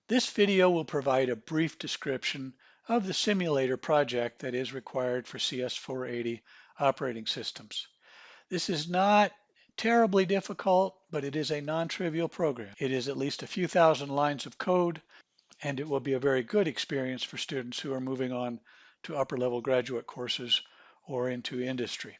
This video will provide a brief description of the simulator project that is required for CS480 operating systems. This is not terribly difficult, but it is a non-trivial program. It is at least a few thousand lines of code, and it will be a very good experience for students who are moving on to upper level graduate courses or into industry.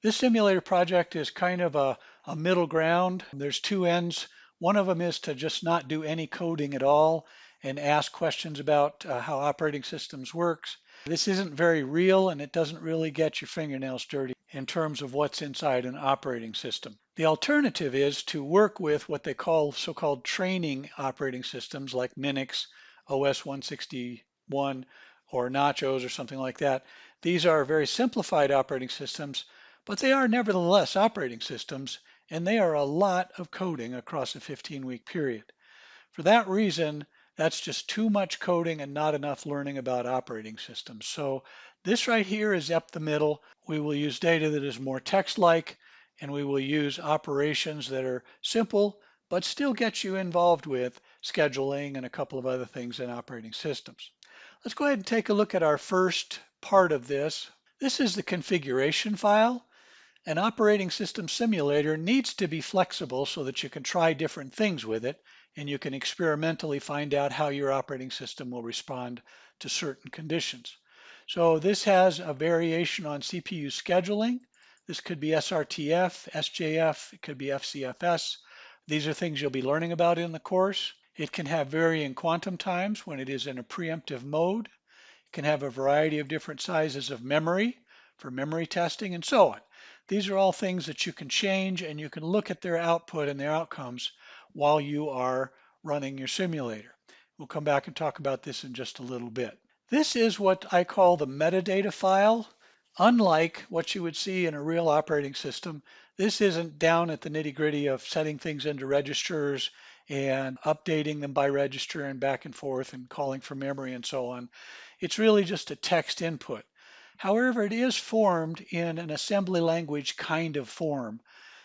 This simulator project is kind of a middle ground. There's two ends. One of them is to just not do any coding at all and ask questions about how operating systems works. This isn't very real, and it doesn't really get your fingernails dirty in terms of what's inside an operating system. The alternative is to work with what they call so-called training operating systems like Minix, OS 161, or Nachos or something like that. These are very simplified operating systems, but they are nevertheless operating systems, and they are a lot of coding across a 15-week period. For that reason, that's just too much coding and not enough learning about operating systems. So this right here is up the middle. We will use data that is more text-like, and we will use operations that are simple, but still get you involved with scheduling and a couple of other things in operating systems. Let's go ahead and take a look at our first part of this. This is the configuration file. An operating system simulator needs to be flexible so that you can try different things with it, and you can experimentally find out how your operating system will respond to certain conditions. So this has a variation on CPU scheduling. This could be SRTF, SJF, it could be FCFS. These are things you'll be learning about in the course. It can have varying quantum times when it is in a preemptive mode. It can have a variety of different sizes of memory for memory testing and so on. These are all things that you can change, and you can look at their output and their outcomes while you are running your simulator. We'll come back and talk about this in just a little bit. This is what I call the metadata file. Unlike what you would see in a real operating system, this isn't down at the nitty-gritty of setting things into registers and updating them by register and back and forth and calling for memory and so on. It's really just a text input. However, it is formed in an assembly language kind of form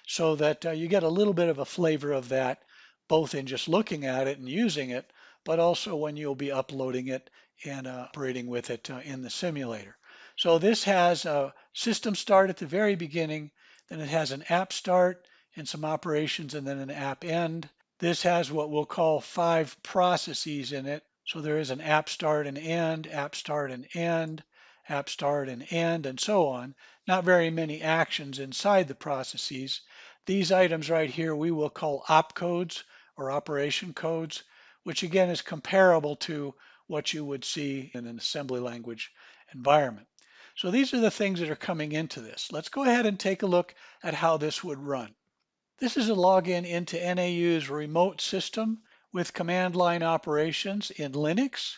so that you get a little bit of a flavor of that, both in just looking at it and using it, but also when you'll be uploading it and operating with it in the simulator. So this has a system start at the very beginning, then it has an app start and some operations, and then an app end. This has what we'll call 5 processes in it. So there is an app start and end, app start and end, app start and end, and so on. Not very many actions inside the processes. These items right here we will call opcodes or operation codes, which again is comparable to what you would see in an assembly language environment. So these are the things that are coming into this. Let's go ahead and take a look at how this would run. This is a login into NAU's remote system with command line operations in Linux.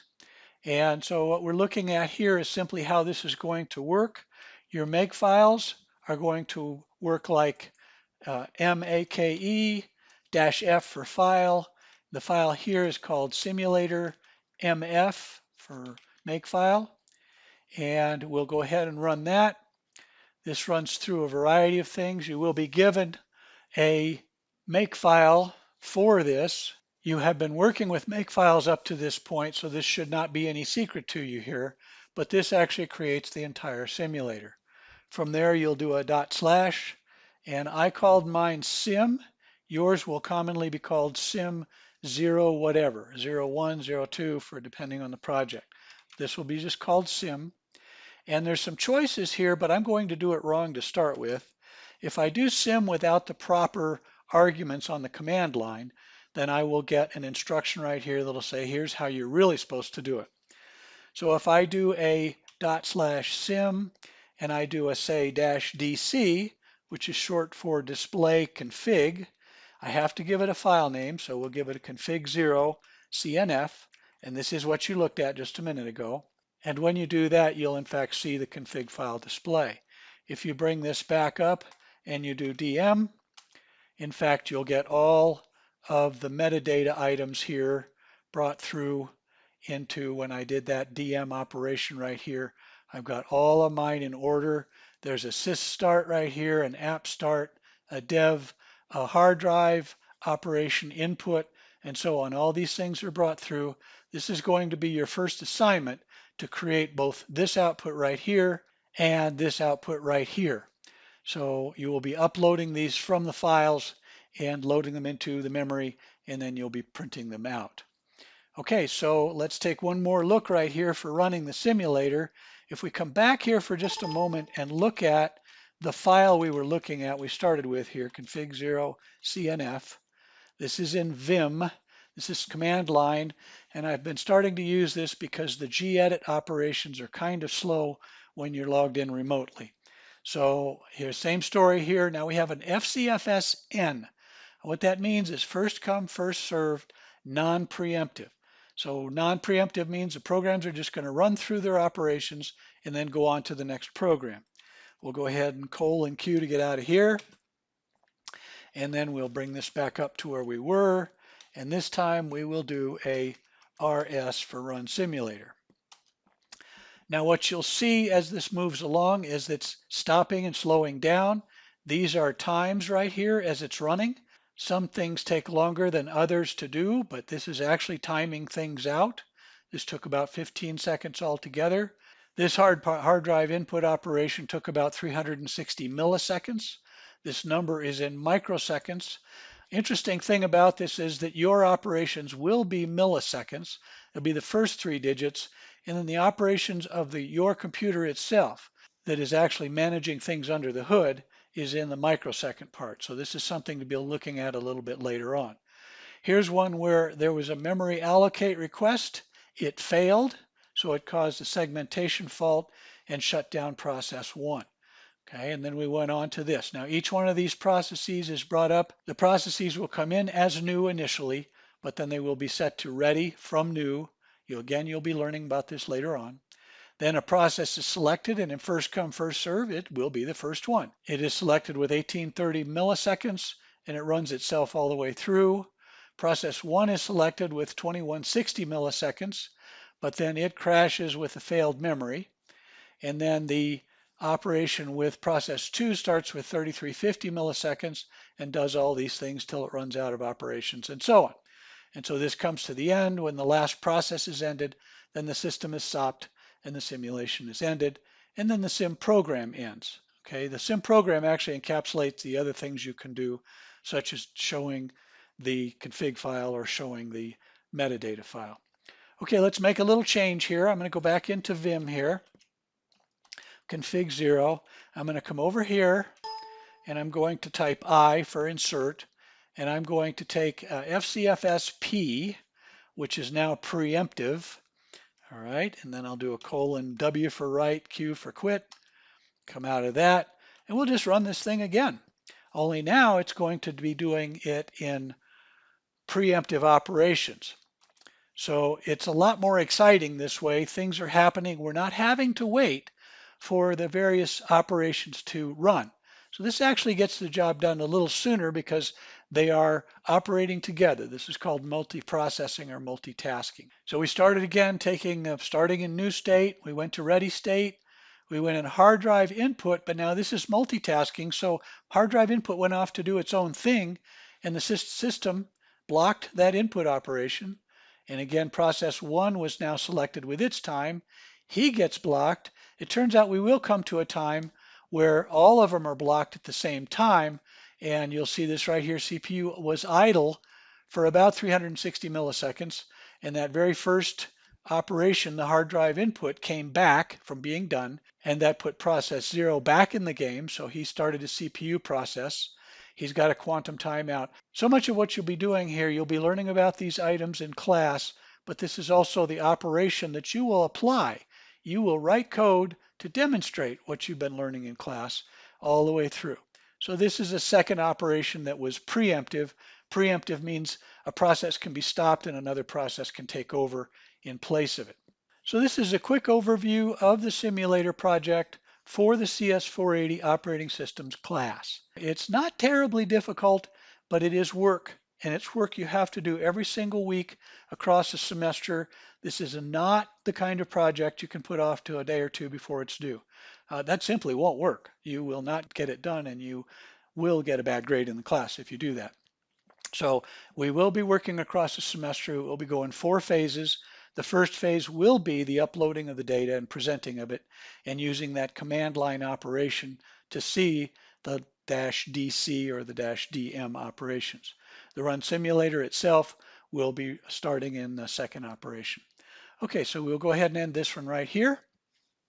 And so what we're looking at here is simply how this is going to work. Your make files are going to work like make-f for file. The file here is called simulator mf for makefile. And we'll go ahead and run that. This runs through a variety of things. You will be given a makefile for this. You have been working with makefiles up to this point, so this should not be any secret to you here, but this actually creates the entire simulator. From there, you'll do a /, and I called mine sim. Yours will commonly be called sim 0 whatever, 01, 02 for depending on the project. This will be just called sim. And there's some choices here, but I'm going to do it wrong to start with. If I do sim without the proper arguments on the command line, then I will get an instruction right here that'll say, here's how you're really supposed to do it. So if I do a /sim and I do a say -dc, which is short for display config, I have to give it a file name. So we'll give it a config0 cnf. And this is what you looked at just a minute ago. And when you do that, you'll in fact see the config file display. If you bring this back up and you do dm, in fact, you'll get all of the metadata items here brought through into when I did that dm operation right here. I've got all of mine in order. There's a sys start right here, an app start, a dev, a hard drive, operation input, and so on. All these things are brought through. This is going to be your first assignment to create both this output right here and this output right here. So you will be uploading these from the files and loading them into the memory, and then you'll be printing them out. Okay, so let's take one more look right here for running the simulator. If we come back here for just a moment and look at the file we were looking at, we started with here, config0 cnf. This is in Vim. This is command line, and I've been starting to use this because the gedit operations are kind of slow when you're logged in remotely. So here's same story here. Now we have an FCFS-N. What that means is first come, first served, non-preemptive. So non-preemptive means the programs are just going to run through their operations and then go on to the next program. We'll go ahead and :Q to get out of here. And then we'll bring this back up to where we were. And this time we will do a RS for Run Simulator. Now what you'll see as this moves along is it's stopping and slowing down. These are times right here as it's running. Some things take longer than others to do, but this is actually timing things out. This took about 15 seconds altogether. This hard drive input operation took about 360 milliseconds. This number is in microseconds. Interesting thing about this is that your operations will be milliseconds. It'll be the first 3 digits, and then the operations of your computer itself that is actually managing things under the hood is in the microsecond part. So this is something to be looking at a little bit later on. Here's one where there was a memory allocate request. It failed, so it caused a segmentation fault and shut down process 1. Okay, and then we went on to this. Now each one of these processes is brought up. The processes will come in as new initially, but then they will be set to ready from new. You'll be learning about this later on. Then a process is selected, and in first come, first serve, it will be the first one. It is selected with 1830 milliseconds, and it runs itself all the way through. Process 1 is selected with 2160 milliseconds, but then it crashes with a failed memory. And then the operation with process 2 starts with 3350 milliseconds and does all these things till it runs out of operations and so on. And so this comes to the end. When the last process is ended, then the system is stopped and the simulation is ended, and then the sim program ends. Okay, the sim program actually encapsulates the other things you can do, such as showing the config file or showing the metadata file. Okay, let's make a little change here. I'm going to go back into Vim here. Config0. I'm going to come over here and I'm going to type I for insert, and I'm going to take FCFS-P, which is now preemptive. All right, and then I'll do a :W for write, Q for quit, come out of that, and we'll just run this thing again. Only now it's going to be doing it in preemptive operations. So it's a lot more exciting this way. Things are happening. We're not having to wait for the various operations to run. So this actually gets the job done a little sooner because they are operating together. This is called multiprocessing or multitasking. So we started again starting in new state. We went to ready state. We went in hard drive input, but now this is multitasking. So hard drive input went off to do its own thing, and the system blocked that input operation. And again, process 1 was now selected with its time. He gets blocked. It turns out we will come to a time where all of them are blocked at the same time. And you'll see this right here. CPU was idle for about 360 milliseconds. And that very first operation, the hard drive input, came back from being done. And that put process 0 back in the game. So he started a CPU process. He's got a quantum timeout. So much of what you'll be doing here, you'll be learning about these items in class, but this is also the operation that you will apply. You will write code to demonstrate what you've been learning in class all the way through. So this is a second operation that was preemptive. Preemptive means a process can be stopped and another process can take over in place of it. So this is a quick overview of the simulator project for the CS480 operating systems class. It's not terribly difficult, but it is work, and it's work you have to do every single week across a semester. This is not the kind of project you can put off to a day or two before it's due. That simply won't work. You will not get it done, and you will get a bad grade in the class if you do that. So we will be working across the semester. We'll be going 4 phases. The first phase will be the uploading of the data and presenting of it and using that command line operation to see the -DC or the -DM operations. The run simulator itself will be starting in the second operation. Okay, so we'll go ahead and end this one right here.